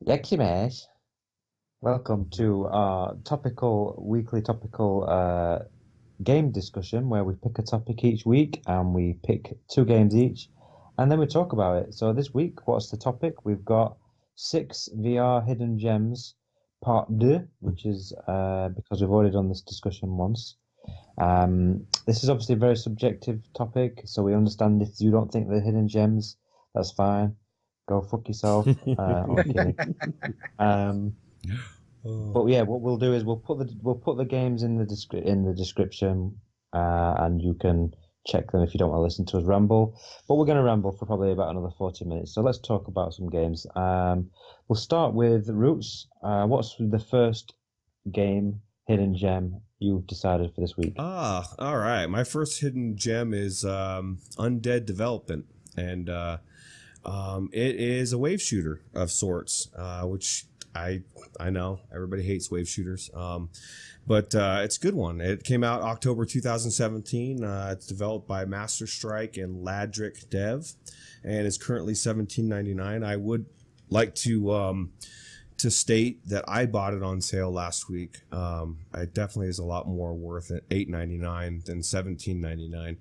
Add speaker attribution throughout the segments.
Speaker 1: Yakimesh, welcome to our weekly topical game discussion where we pick a topic each week and we pick two games each and then we talk about it. So this week, what's the topic? We've got six VR hidden gems, part two, which is because we've already done this discussion once. This is obviously a very subjective topic, so we understand if you don't think they're hidden gems, that's fine. Go fuck yourself. I'm kidding. Um,
Speaker 2: Oh,
Speaker 1: but yeah, what we'll do is we'll put the games in the description, and you can check them if you don't want to listen to us ramble. But we're going to ramble for probably about another 40 minutes. So let's talk about some games. We'll start with Roots. What's the first game, hidden gem you've decided for this week?
Speaker 2: all right. My first hidden gem is Undead Development, and it is a wave shooter of sorts, which I know everybody hates wave shooters, but it's a good one. It came out October 2017. It's developed by Master Strike and Ladric Dev, and it's currently $17.99. I would like to state that I bought it on sale last week. It definitely is a lot more worth it, $8.99 than $17.99.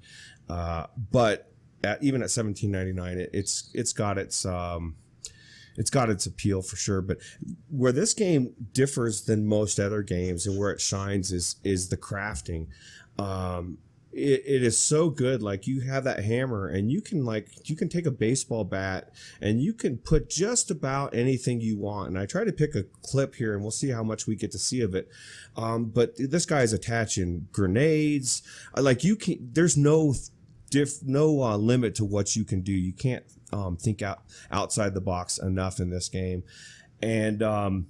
Speaker 2: But even at $17.99, it's got its appeal for sure. But where this game differs than most other games and where it shines is the crafting. It is so good. Like, you have that hammer and you can take a baseball bat and you can put just about anything you want. And I try to pick a clip here and we'll see how much we get to see of it. But this guy is attaching grenades. Like, you can, there's no limit to what you can do. You can't think outside the box enough in this game. And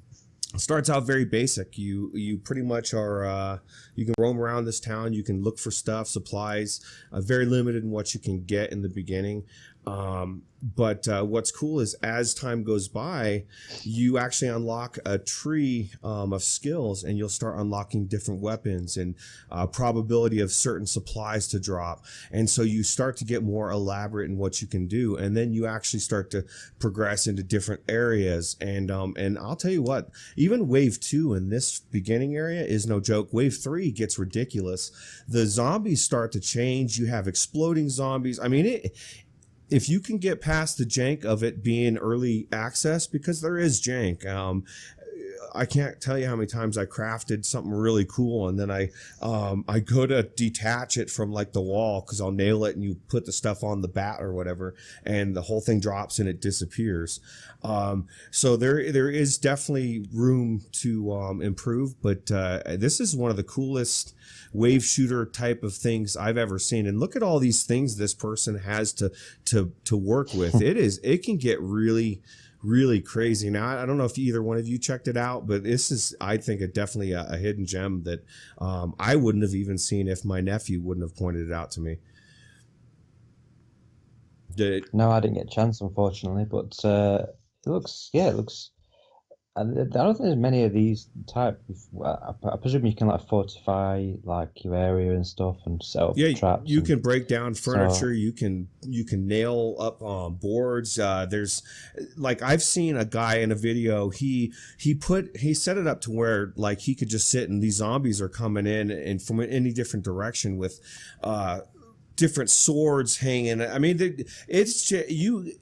Speaker 2: starts out very basic. You pretty much are you can roam around this town. You can look for stuff, supplies. Very limited in what you can get in the beginning. But what's cool is as time goes by, you actually unlock a tree of skills, and you'll start unlocking different weapons and probability of certain supplies to drop. And so you start to get more elaborate in what you can do, and then you actually start to progress into different areas. And I'll tell you what, even Wave 2 in this beginning area is no joke. Wave 3 gets ridiculous. The zombies start to change. You have exploding zombies. I mean, if you can get past the jank of it being early access, because there is jank. I can't tell you how many times I crafted something really cool, and then I go to detach it from like the wall because I'll nail it, and you put the stuff on the bat or whatever, and the whole thing drops and it disappears. So there is definitely room to improve, but this is one of the coolest wave shooter type of things I've ever seen. And look at all these things this person has to work with. It can get really crazy. Now, I don't know if either one of you checked it out, but this is, I think, definitely a hidden gem that I wouldn't have even seen if my nephew wouldn't have pointed it out to me. Did
Speaker 1: No, I didn't get a chance, unfortunately, but it looks. I don't think there's many of these type. I presume you can like fortify like your area and stuff and set up
Speaker 2: Yeah,
Speaker 1: traps
Speaker 2: you
Speaker 1: and
Speaker 2: can break down
Speaker 1: so.
Speaker 2: furniture. You can nail up boards. There's, like, I've seen a guy in a video. He set it up to where like he could just sit and these zombies are coming in and from any different direction with different swords hanging. I mean, it's just, you.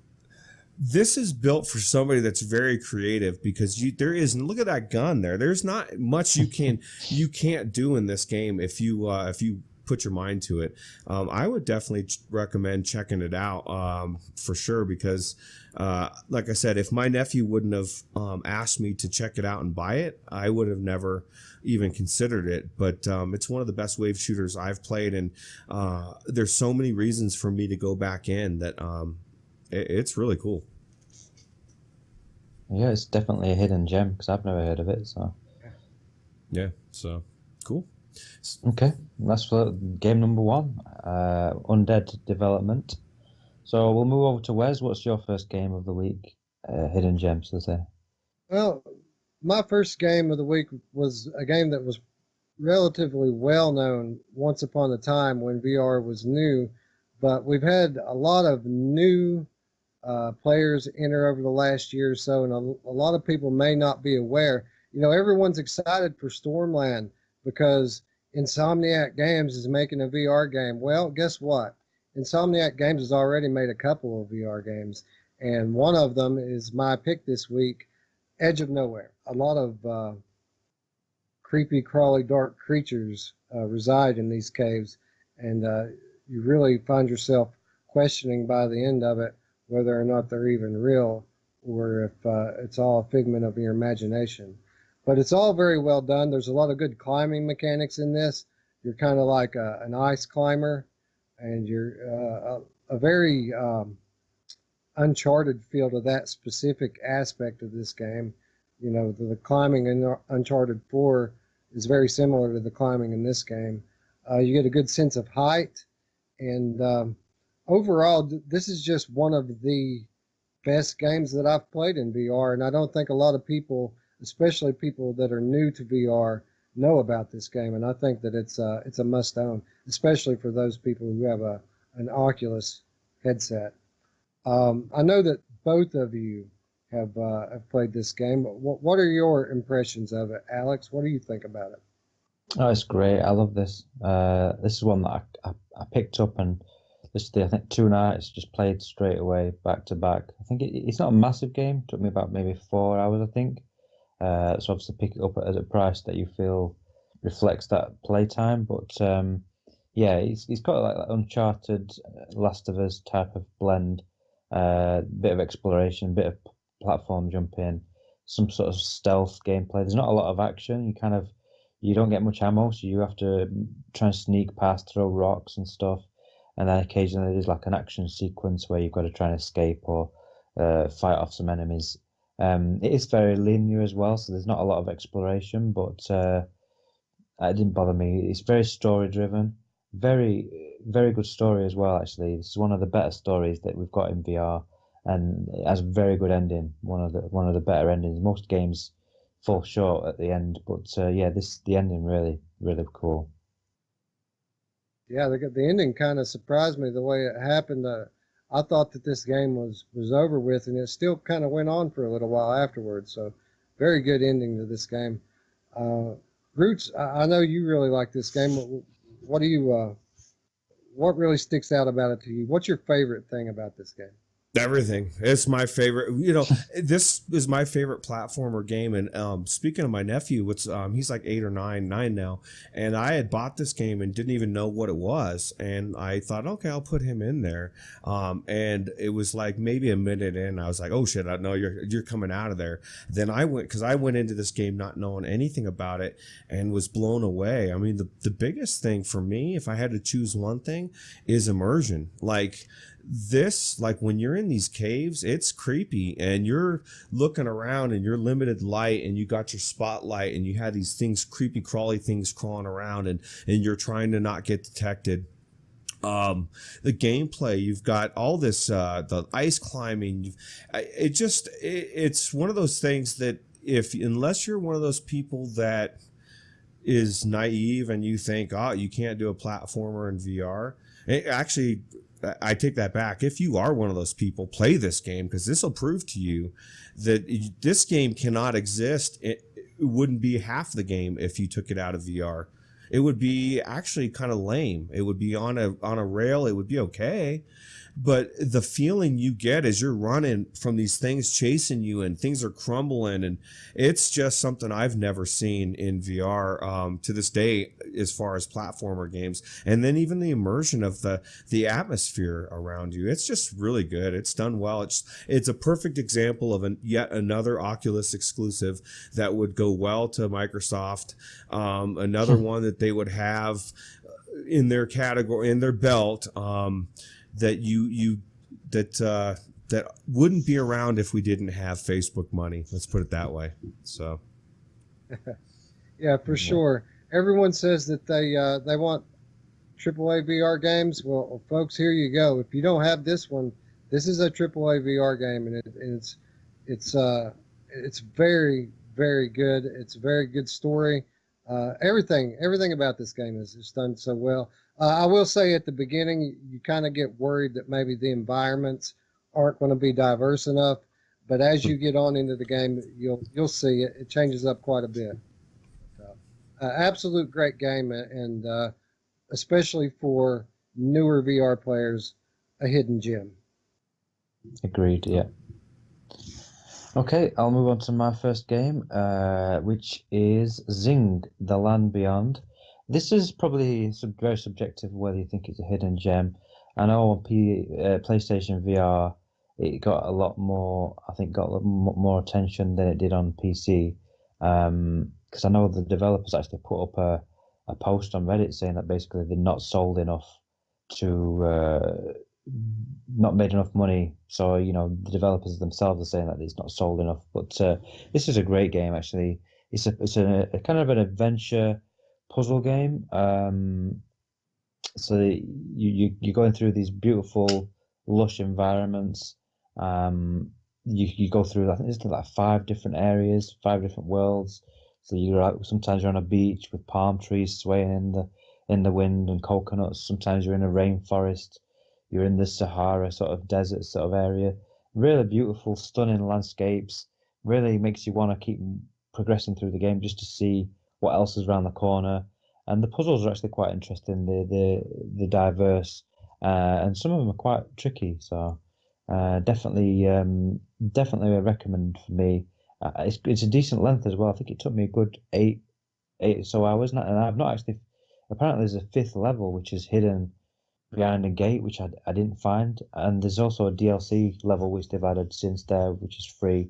Speaker 2: This is built for somebody that's very creative because there is, and look at that gun there. There's not much you can't do in this game if you put your mind to it. I would definitely recommend checking it out for sure because like I said, if my nephew wouldn't have asked me to check it out and buy it, I would have never even considered it. But it's one of the best wave shooters I've played, and there's so many reasons for me to go back in that it's really cool.
Speaker 1: Yeah, it's definitely a hidden gem because I've never heard of it. So
Speaker 2: Yeah, so cool.
Speaker 1: okay, that's for game number one, Undead Development. So we'll move over to Wes. What's your first game of the week? Hidden gems, to say.
Speaker 3: Well, my first game of the week was a game that was relatively well known once upon a time when VR was new, but we've had a lot of new players enter over the last year or so, and a lot of people may not be aware. Everyone's excited for Stormland because Insomniac Games is making a VR game. Well, guess what? Insomniac Games has already made a couple of VR games, and one of them is my pick this week, Edge of Nowhere. A lot of creepy, crawly, dark creatures reside in these caves, and you really find yourself questioning by the end of it whether or not they're even real or if it's all a figment of your imagination. But it's all very well done. There's a lot of good climbing mechanics in this. You're kind of like an ice climber, and you're a very uncharted feel to that specific aspect of this game. The climbing in Uncharted 4 is very similar to the climbing in this game. You get a good sense of height, and overall, this is just one of the best games that I've played in VR, and I don't think a lot of people, especially people that are new to VR, know about this game. And I think that it's a must-own, especially for those people who have an Oculus headset. I know that both of you have played this game. What are your impressions of it, Alex? What do you think about it?
Speaker 1: Oh, it's great. I love this. This is one that I picked up and literally, I think 2 nights just played straight away, back to back. I think it's not a massive game. It took me about maybe 4 hours, I think. So obviously pick it up at a price that you feel reflects that playtime. But yeah, it's got like that Uncharted, Last of Us type of blend. Bit of exploration, bit of platform jumping, some sort of stealth gameplay. There's not a lot of action. You don't get much ammo, so you have to try and sneak past, throw rocks and stuff. And then occasionally there's like an action sequence where you've got to try and escape or fight off some enemies. It is very linear as well, so there's not a lot of exploration, but it didn't bother me. It's very story driven, very good story as well. Actually, this is one of the better stories that we've got in VR, and it has a very good ending. One of the better endings. Most games fall short at the end, but yeah, the ending really cool.
Speaker 3: Yeah, the ending kind of surprised me the way it happened. I thought that this game was over with, and it still kind of went on for a little while afterwards. So, very good ending to this game. Roots, I know you really like this game. What do you? What really sticks out about it to you? What's your favorite thing about this game?
Speaker 2: Everything. It's my favorite. This is my favorite platformer game. And speaking of my nephew, he's like 8 or 9 now, and I had bought this game and didn't even know what it was. And I thought, okay, I'll put him in there. And it was like maybe a minute in, I was like, oh shit, I know you're coming out of there. Then I went into this game not knowing anything about it and was blown away. I mean, the biggest thing for me, if I had to choose one thing, is immersion. Like when you're in these caves, it's creepy and you're looking around and you're limited light and you got your spotlight and you have these creepy crawly things crawling around and you're trying to not get detected. The gameplay, you've got all this, the ice climbing. It's one of those things that unless you're one of those people that is naive and you think, you can't do a platformer in VR. I take that back. If you are one of those people, play this game, because this will prove to you that this game cannot exist. It wouldn't be half the game if you took it out of VR. It would be actually kind of lame. It would be on a rail. It would be okay. But the feeling you get as you're running from these things chasing you and things are crumbling, and it's just something I've never seen in VR to this day as far as platformer games. And then even the immersion of the atmosphere around you, it's just really good. It's done well. It's a perfect example of yet another Oculus exclusive that would go well to Microsoft. Another one that they would have in their category, in their belt. That wouldn't be around if we didn't have Facebook money. Let's put it that way. So,
Speaker 3: yeah, for sure. Everyone says that they want AAA VR games. Well, folks, here you go. If you don't have this one, this is a AAA VR game, and it's very good. It's a very good story. Everything about this game is done so well. I will say at the beginning, you kind of get worried that maybe the environments aren't going to be diverse enough. But as you get on into the game, you'll see it changes up quite a bit. So, absolute great game, and especially for newer VR players, a hidden gem.
Speaker 1: Agreed, yeah. Okay, I'll move on to my first game, which is Zing, The Land Beyond. This is probably very subjective whether you think it's a hidden gem. I know on PlayStation VR, it got a lot more, I think, got a lot more attention than it did on PC. Because I know the developers actually put up a post on Reddit saying that basically they're not sold enough to not made enough money. So, the developers themselves are saying that it's not sold enough. But this is a great game, actually. It's a kind of an adventure puzzle game. So you're going through these beautiful, lush environments. You go through, I think there's like 5 different areas, 5 different worlds. So sometimes you're on a beach with palm trees swaying in the wind and coconuts. Sometimes you're in a rainforest. You're in the Sahara sort of desert sort of area. Really beautiful, stunning landscapes. Really makes you want to keep progressing through the game just to see what else is around the corner. And the puzzles are actually quite interesting. They're diverse, and some of them are quite tricky. So definitely a recommend for me. It's a decent length as well. I think it took me a good eight or so hours, and I've not actually. Apparently, there's a fifth level which is hidden behind a gate, which I didn't find, and there's also a DLC level which they've added since there, which is free.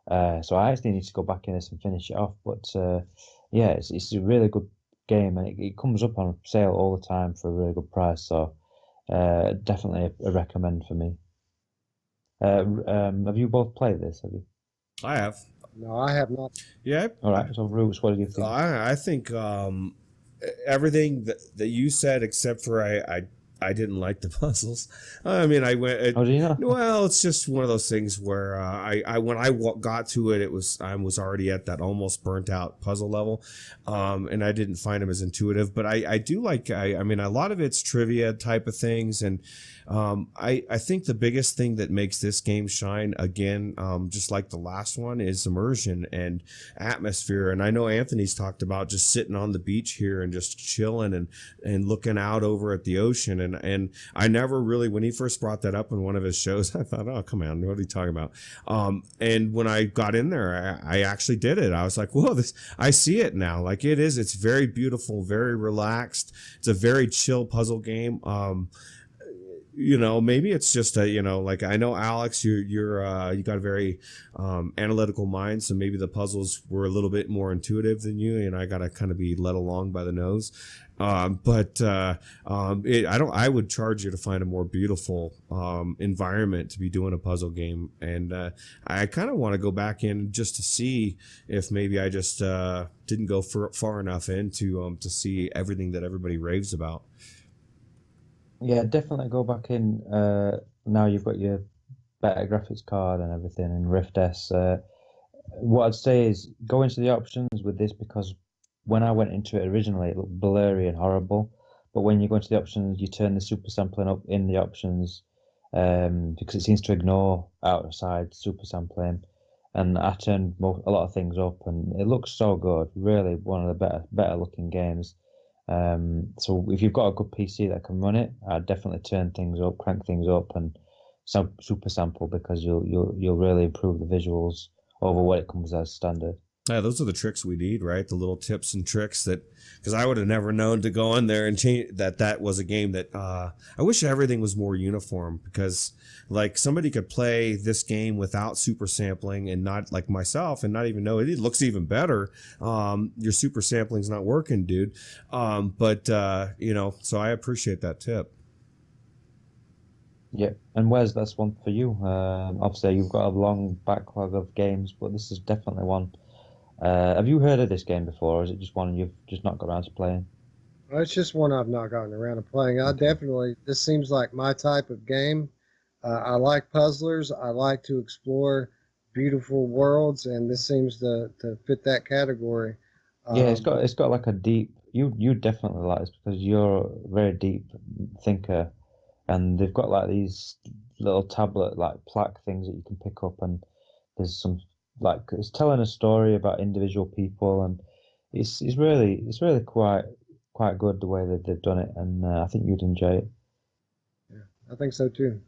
Speaker 1: So I actually need to go back in this and finish it off. But yeah, it's a really good game, and it comes up on sale all the time for a really good price. So definitely a recommend for me. Have you both played this? Have you?
Speaker 2: I have.
Speaker 3: No, I have not.
Speaker 2: Yeah.
Speaker 1: All right. So Roots, what do you think?
Speaker 2: I think everything that you said, except for I didn't like the puzzles. I mean, I went.
Speaker 1: Oh, do you know?
Speaker 2: Well, it's just one of those things where I when I got to it, I was already at that almost burnt out puzzle level, and I didn't find them as intuitive. But I do like. I mean, a lot of it's trivia type of things, and I think the biggest thing that makes this game shine again, just like the last one, is immersion and atmosphere. And I know Anthony's talked about just sitting on the beach here and just chilling and looking out over at the ocean. And I never really, when he first brought that up in one of his shows, I thought, oh, come on, what are you talking about? And when I got in there, I actually did it. I was like, whoa, I see it now. Like it's very beautiful, very relaxed. It's a very chill puzzle game. Maybe it's just like I know Alex, you got a very analytical mind, so maybe the puzzles were a little bit more intuitive than you, and I got to kind of be led along by the nose. I would charge you to find a more beautiful environment to be doing a puzzle game, and I kind of want to go back in just to see if maybe I just didn't go far enough in to see everything that everybody raves about.
Speaker 1: Yeah, definitely go back in. Now you've got your better graphics card and everything and Rift S. What I'd say is go into the options with this, because when I went into it originally, it looked blurry and horrible. But when you go into the options, you turn the super sampling up in the options, because it seems to ignore outside super sampling. And I turned a lot of things up, and it looks so good. Really, one of the better looking games. So if you've got a good PC that can run it, I'd definitely turn things up, crank things up, and super sample, because you'll really improve the visuals over what it comes as standard.
Speaker 2: Yeah, those are the tricks we need, right? The little tips and tricks because I would have never known to go in there and change that was a game that I wish everything was more uniform, because like somebody could play this game without super sampling and not, like myself, and not even know it looks even better. Your super sampling's not working, dude. So I appreciate that tip.
Speaker 1: Yeah, and Wes, that's one for you. Obviously, you've got a long backlog of games, but this is definitely one. Have you heard of this game before, or is it just one you've just not got around to playing?
Speaker 3: Well, it's just one I've not gotten around to playing. This seems like my type of game. I like puzzlers. I like to explore beautiful worlds, and this seems to fit that category.
Speaker 1: Yeah, it's got like a deep. You definitely like this because you're a very deep thinker. and they've got like these little tablet like plaque things that you can pick up, and there's some like it's telling a story about individual people, and it's really quite good the way that they've done it, and I think you'd enjoy it.
Speaker 3: Yeah, I think so too.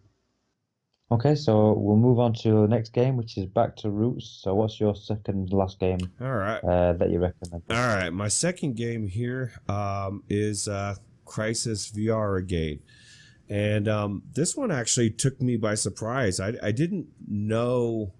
Speaker 1: Okay, so we'll move on to the next game, which is Back to Roots. So, what's your second last game
Speaker 2: All right.
Speaker 1: that you recommend?
Speaker 2: All right. My second game here is Crisis VRigade. And this one actually took me by surprise. I didn't know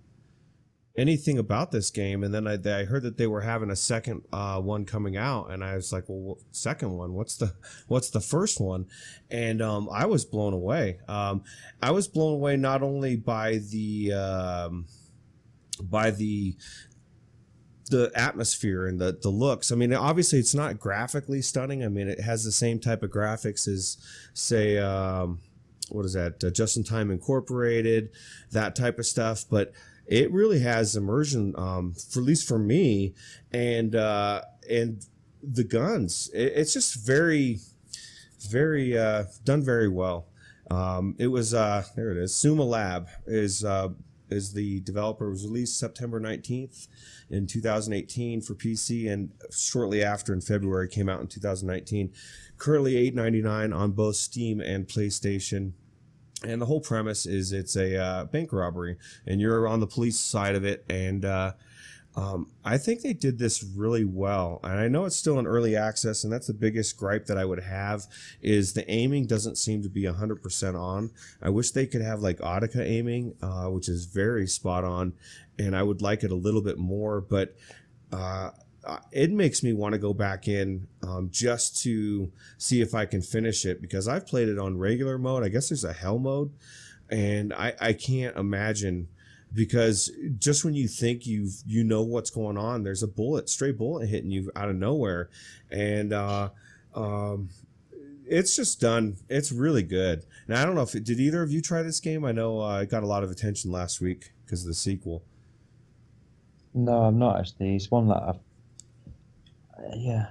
Speaker 2: anything about this game, and then I heard that they were having a second one coming out, and I was like, well, second one, what's the first one? And I was blown away. I was blown away not only by the atmosphere and the looks. I mean, obviously it's not graphically stunning. I mean, it has the same type of graphics as, say, what is that, Just in Time Incorporated, that type of stuff, but it really has immersion, for at least for me, and the guns. It's just very, very done very well. It was there it is. Suma Lab is the developer. It was released September 19th in 2018 for PC, and shortly after in February came out in 2019. Currently $8.99 on both Steam and PlayStation. And the whole premise is it's a bank robbery, and you're on the police side of it. And I think they did this really well. And I know it's still in early access, and that's the biggest gripe that I would have is the aiming doesn't seem to be 100% on. I wish they could have like Audica aiming, which is very spot on, and I would like it a little bit more. But it makes me want to go back in just to see if I can finish it, because I've played it on regular mode. I guess there's a hell mode, and I can't imagine, because just when you think you know what's going on, there's a stray bullet hitting you out of nowhere, and it's just done. It's really good. And I don't know if did either of you try this game? I know it got a lot of attention last week because of the sequel.
Speaker 1: No, I'm not actually. It's one that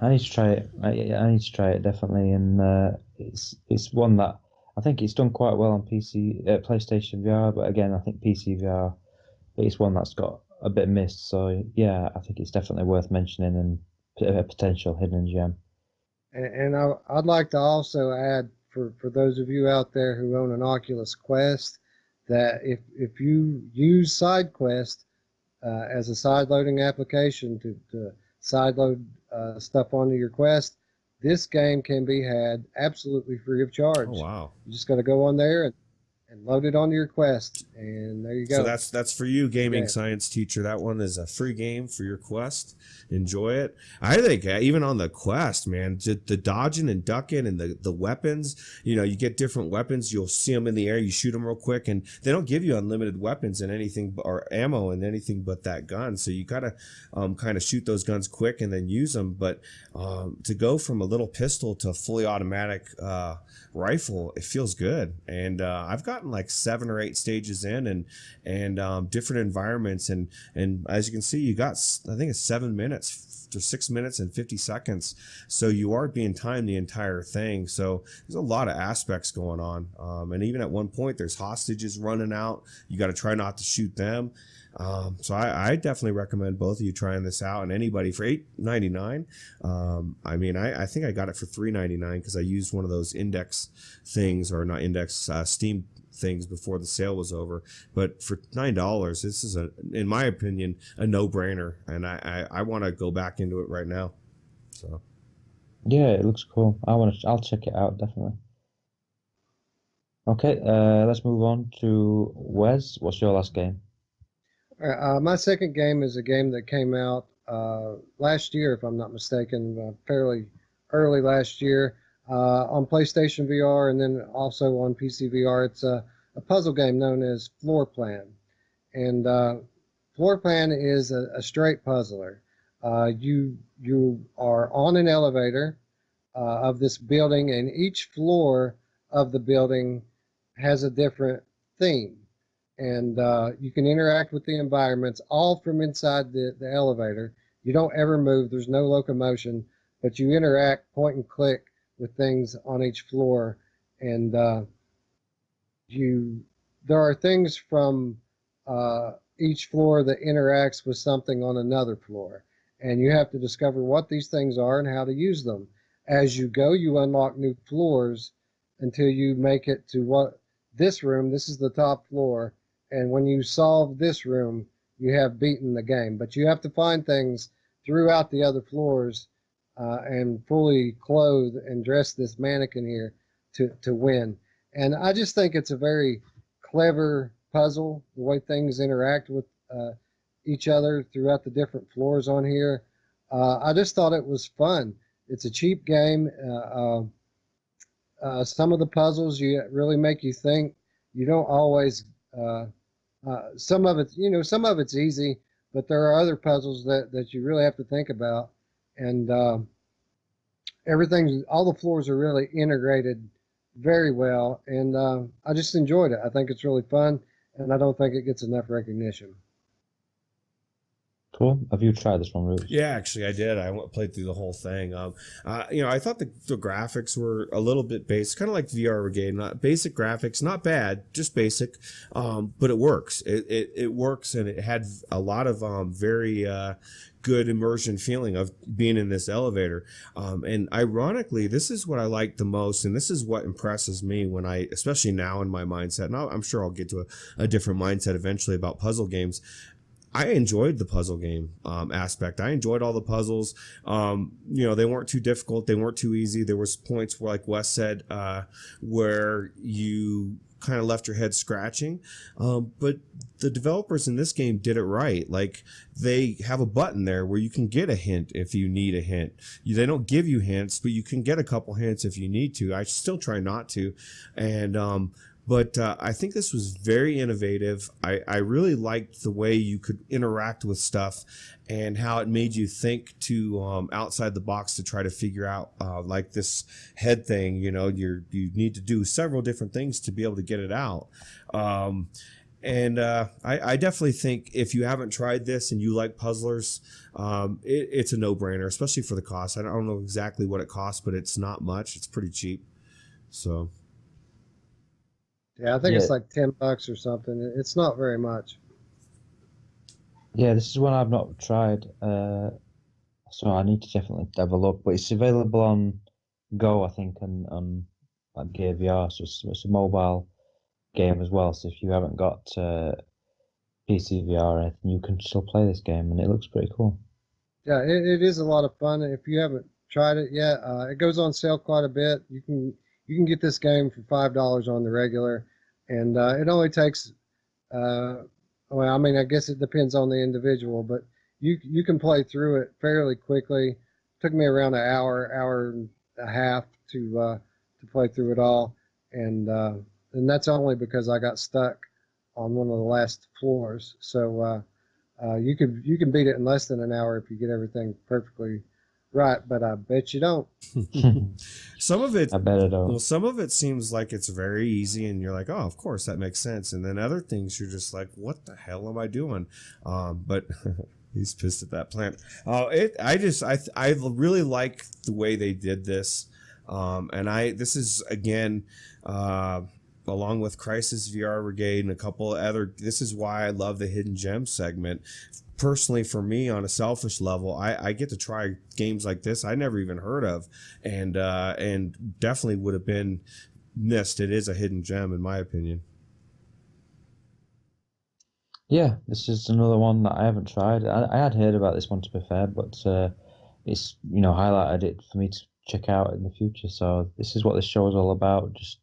Speaker 1: I need to try it. I need to try it definitely, and it's one that I think it's done quite well on PC, PlayStation VR, but again, I think PC VR it's one that's got a bit missed. So yeah, I think it's definitely worth mentioning and a potential hidden gem.
Speaker 3: And I'd like to also add for those of you out there who own an Oculus Quest that if you use SideQuest as a side loading application to side load stuff onto your Quest, this game can be had absolutely free of charge.
Speaker 2: Oh wow!
Speaker 3: You just got to go on there and load it onto your Quest, and there you go.
Speaker 2: So that's for you, gaming science teacher. That one is a free game for your Quest. Enjoy it. I think even on the Quest, man, the dodging and ducking and the weapons, you get different weapons. You'll see them in the air. You shoot them real quick, and they don't give you unlimited weapons and anything or ammo and anything but that gun. So you gotta kind of shoot those guns quick and then use them. But to go from a little pistol to a fully automatic rifle, it feels good. And I've gotten like 7 or 8 stages in and different environments, and as you can see, you got, I think it's 7 minutes to 6 minutes and 50 seconds, so you are being timed the entire thing. So there's a lot of aspects going on, and even at one point there's hostages running out. You got to try not to shoot them. So I definitely recommend both of you trying this out, and anybody for $8.99. I mean, I think I got it for $3.99 because I used one of those index things, or not index, Steam things before the sale was over. But for $9, this is in my opinion, a no-brainer, and I want to go back into it right now. So
Speaker 1: yeah, it looks cool. I'll check it out definitely. Okay, let's move on to Wes. What's your last game?
Speaker 3: My second game is a game that came out last year, if I'm not mistaken, fairly early last year on PlayStation VR, and then also on PC VR. It's a puzzle game known as Floor Plan. And Floor Plan is a straight puzzler. You are on an elevator of this building, and each floor of the building has a different theme. And you can interact with the environments all from inside the elevator. You don't ever move. There's no locomotion, but you interact, point and click with things on each floor. And you there are things from each floor that interacts with something on another floor, and you have to discover what these things are and how to use them. As you go, you unlock new floors until you make it to what this room. This is the top floor, and when you solve this room, you have beaten the game. But you have to find things throughout the other floors and fully clothe and dress this mannequin here to win. And I just think it's a very clever puzzle, the way things interact with each other throughout the different floors on here. I just thought it was fun. It's a cheap game. Some of the puzzles you really make you think. You don't always. Some of it, some of it's easy, but there are other puzzles that you really have to think about. And everything, all the floors are really integrated very well, and I just enjoyed it. I think it's really fun, and I don't think it gets enough recognition.
Speaker 1: Cool. Have you tried this one, Roots?
Speaker 2: Yeah, actually, I did. Played through the whole thing. I thought the graphics were a little bit basic, kind of like VRigade. Not basic graphics, not bad, just basic. But it works. It works, and it had a lot of very good immersion feeling of being in this elevator. And ironically, this is what I like the most, and this is what impresses me when especially now in my mindset. And I'm sure I'll get to a different mindset eventually about puzzle games. I enjoyed the puzzle game aspect. I enjoyed all the puzzles. They weren't too difficult. They weren't too easy. There was points where, like Wes said, where you kind of left your head scratching. But the developers in this game did it right. Like, they have a button there where you can get a hint if you need a hint. They don't give you hints, but you can get a couple hints if you need to. I still try not to. And, But I think this was very innovative. I really liked the way you could interact with stuff and how it made you think to outside the box to try to figure out like this head thing. You need to do several different things to be able to get it out. I definitely think if you haven't tried this and you like puzzlers, it's a no-brainer, especially for the cost. I don't know exactly what it costs, but it's not much. It's pretty cheap. So.
Speaker 3: Yeah, I think it's like $10 or something. It's not very much.
Speaker 1: Yeah, this is one I've not tried, so I need to definitely have a look. But it's available on Go, I think, and on like Gear VR, so it's a mobile game as well. So if you haven't got PC VR or anything, you can still play this game, and it looks pretty cool.
Speaker 3: Yeah, it is a lot of fun. If you haven't tried it yet, it goes on sale quite a bit. You can get this game for $5 on the regular, and it only takes. Well, I mean, I guess it depends on the individual, but you can play through it fairly quickly. It took me around an hour and a half to play through it all, and that's only because I got stuck on one of the last floors. So you can beat it in less than an hour if you get everything perfectly right, but I bet you don't.
Speaker 2: Some of it,
Speaker 1: I bet I don't.
Speaker 2: well, some of it seems like it's very easy, and you're like, oh, of course that makes sense. And then other things, you're just like, what the hell am I doing? But he's pissed at that plant. I really like the way they did this, this is again. Along with Crisis VRigade and a couple other, this is why I love the Hidden Gem segment. Personally, for me, on a selfish level, I get to try games like this I never even heard of, and definitely would have been missed. It is a hidden gem, in my opinion.
Speaker 1: Yeah, this is another one that I haven't tried. I had heard about this one, to be fair, but it's highlighted it for me to check out in the future. So this is what this show is all about. Just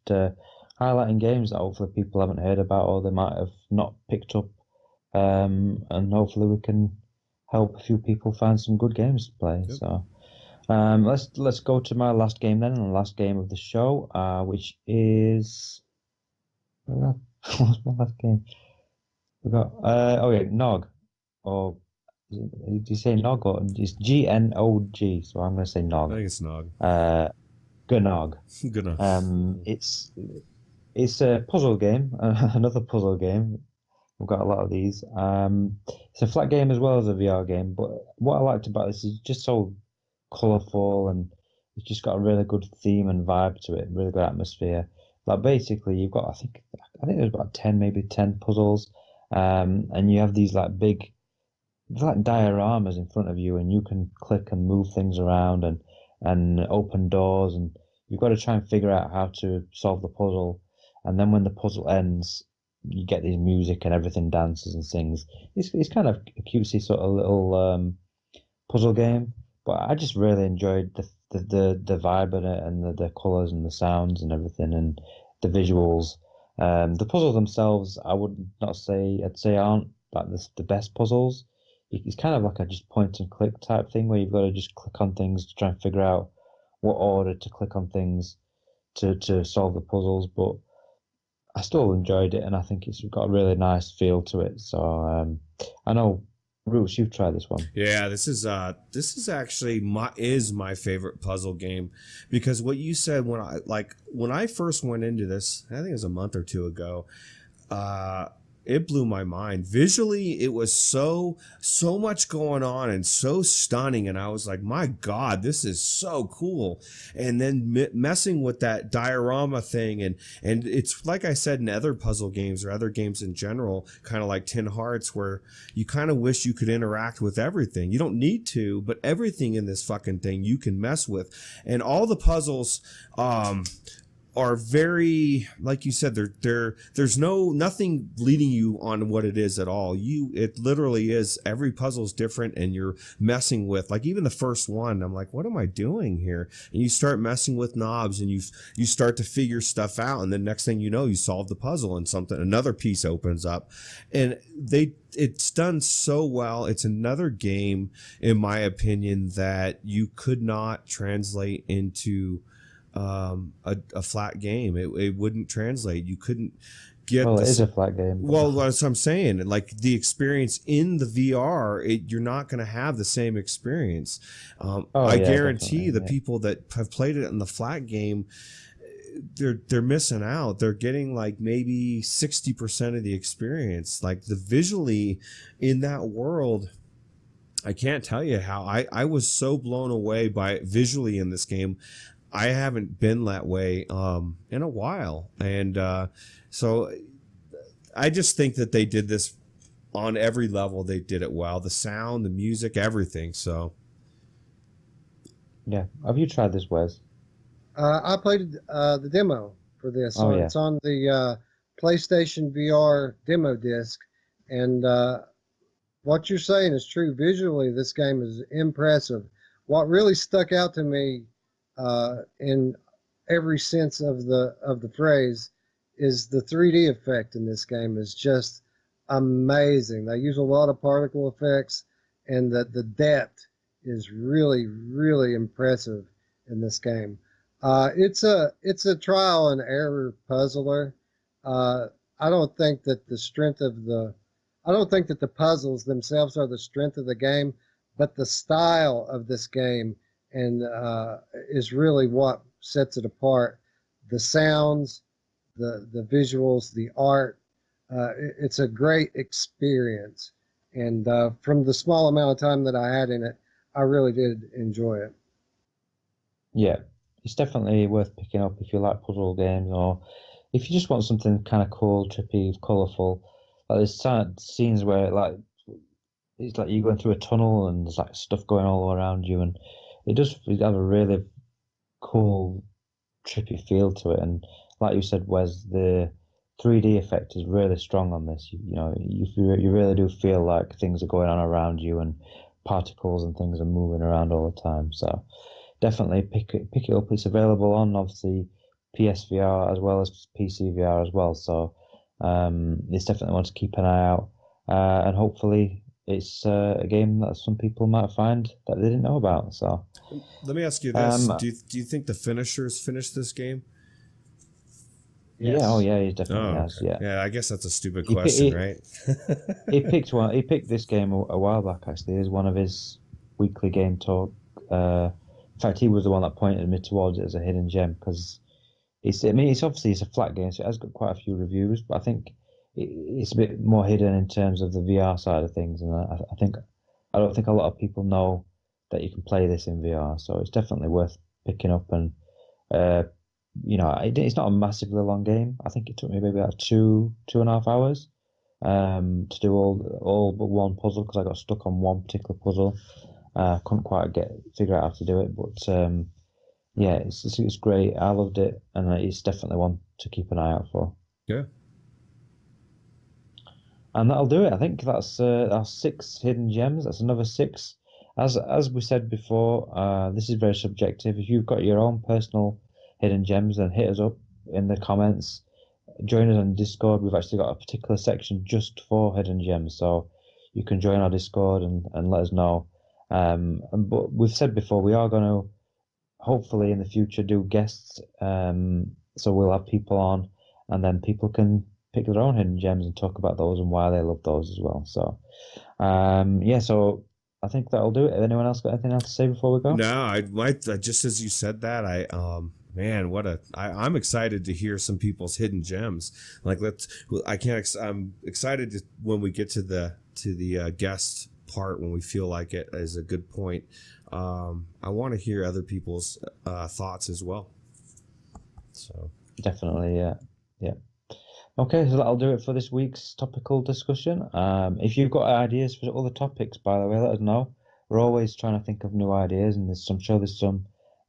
Speaker 1: highlighting games that hopefully people haven't heard about or they might have not picked up, and hopefully we can help a few people find some good games to play. Yep. So let's go to my last game then, and the last game of the show, which is what's my last game? We got GNOG, or did you say GNOG, or it's GNOG? So I'm going to say GNOG.
Speaker 2: I think it's GNOG.
Speaker 1: GNOG.
Speaker 2: GNOG.
Speaker 1: It's a puzzle game, another puzzle game. We've got a lot of these. It's a flat game as well as a VR game, but what I liked about this is it's just so colourful, and it's just got a really good theme and vibe to it, really good atmosphere. Like basically, you've got, I I think there's about 10, maybe 10 puzzles. And you have these like big, it's like dioramas in front of you, and you can click and move things around and open doors, and you've got to try and figure out how to solve the puzzle. And then when the puzzle ends, you get this music and everything dances and sings. It's kind of a cutesy sort of little puzzle game, but I just really enjoyed the vibe in it and the colors and the sounds and everything and the visuals. The puzzles themselves, I would not say I'd say aren't like the best puzzles. It's kind of like a just point and click type thing where you've got to just click on things to try and figure out what order to click on things to solve the puzzles. But I still enjoyed it, and I think it's got a really nice feel to it. So I know, Roots, you've tried this one.
Speaker 2: Yeah, this is actually my favorite puzzle game, because what you said, when I first went into this, I think it was a month or two ago, it blew my mind. Visually, it was so much going on and so stunning, and I was like, my God, this is so cool. And then messing with that diorama thing, and it's like I said, in other puzzle games or other games in general, kind of like Tin Hearts, where you kind of wish you could interact with everything. You don't need to, but everything in this fucking thing you can mess with. And all the puzzles are very, like you said, there's nothing leading you on what it is at all. It literally is, every puzzle's different, and you're messing with, like, even the first one, I'm like, what am I doing here? And you start messing with knobs, and you start to figure stuff out, and then next thing you know, you solve the puzzle, and another piece opens up. And it's done so well. It's another game, in my opinion, that you could not translate into a flat game. It wouldn't translate. You couldn't get
Speaker 1: Well, it is a flat game.
Speaker 2: Well, that's what I'm saying. Like, the experience in the VR, you're not going to have the same experience. I guarantee the people that have played it in the flat game, they're missing out. They're getting like maybe 60% of the experience. Like, the visually in that world, I can't tell you how I was so blown away by it visually in this game. I haven't been that way in a while. And so I just think that they did this on every level. They did it well. The sound, the music, everything. So,
Speaker 1: yeah. Have you tried this, Wes?
Speaker 3: I played the demo for this.
Speaker 1: Oh, yeah.
Speaker 3: It's on the PlayStation VR demo disc. And what you're saying is true. Visually, this game is impressive. What really stuck out to me, in every sense of the phrase, is the 3D effect in this game is just amazing. They use a lot of particle effects, and the depth is really, really impressive in this game. It's a trial and error puzzler. I don't think that I don't think that the puzzles themselves are the strength of the game, but the style of this game and is really what sets it apart. The sounds, the visuals, the art. It's a great experience, and from the small amount of time that I had in it, I really did enjoy it.
Speaker 1: Yeah, it's definitely worth picking up if you like puzzle games, or if you just want something kind of cool, trippy, colourful. Like there's certain scenes where like it's like you're going through a tunnel and there's like stuff going all around you, and it have a really cool, trippy feel to it. And like you said, Wes, the 3D effect is really strong on this. You really do feel like things are going on around you, and particles and things are moving around all the time. So definitely pick it up. It's available on obviously PSVR as well as PC VR as well. So it's definitely one to keep an eye out, and hopefully it's a game that some people might find that they didn't know about. So
Speaker 2: let me ask you this: do you think the finishers finished this game?
Speaker 3: Yes.
Speaker 1: Yeah, oh yeah, he definitely
Speaker 2: Oh,
Speaker 1: has.
Speaker 2: okay.
Speaker 1: Yeah,
Speaker 2: Yeah, I guess that's a stupid question, right?
Speaker 1: he picked one. He picked this game a while back. Actually, as one of his weekly game talk. In fact, he was the one that pointed me towards it as a hidden gem because it's. I mean, it's obviously it's a flat game, so it has got quite a few reviews. But I think it's a bit more hidden in terms of the VR side of things, and I don't think a lot of people know that you can play this in VR. So it's definitely worth picking up and it's not a massively long game. I think it took me maybe about 2.5 hours to do all but one puzzle because I got stuck on one particular puzzle. Couldn't quite figure out how to do it, but yeah, it's great. I loved it, and it's definitely one to keep an eye out for.
Speaker 2: Yeah.
Speaker 1: And that'll do it. I think that's our 6 hidden gems. That's another 6. As we said before, this is very subjective. If you've got your own personal hidden gems, then hit us up in the comments. Join us on Discord. We've actually got a particular section just for hidden gems, so you can join our Discord and let us know. But we've said before we are going to hopefully in the future do guests. So we'll have people on, and then people can pick their own hidden gems and talk about those and why they love those as well. So, yeah. So I think that'll do it. Anyone else got anything else to say before we go?
Speaker 2: No, I might just as you said that, man, I'm excited to hear some people's hidden gems. Like I'm excited when we get to the guest part when we feel like it is a good point. I want to hear other people's thoughts as well. So
Speaker 1: definitely, yeah. Okay, so that'll do it for this week's topical discussion. If you've got ideas for other topics, by the way, let us know. We're always trying to think of new ideas, and there's some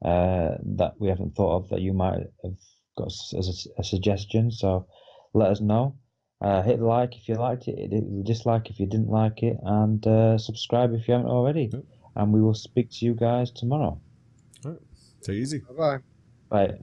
Speaker 1: that we haven't thought of that you might have got as a suggestion. So let us know. Hit the like if you liked it, dislike if you didn't like it, and subscribe if you haven't already.
Speaker 2: Yep.
Speaker 1: And we will speak to you guys tomorrow.
Speaker 2: all right, take it easy.
Speaker 3: Bye bye.
Speaker 1: Bye.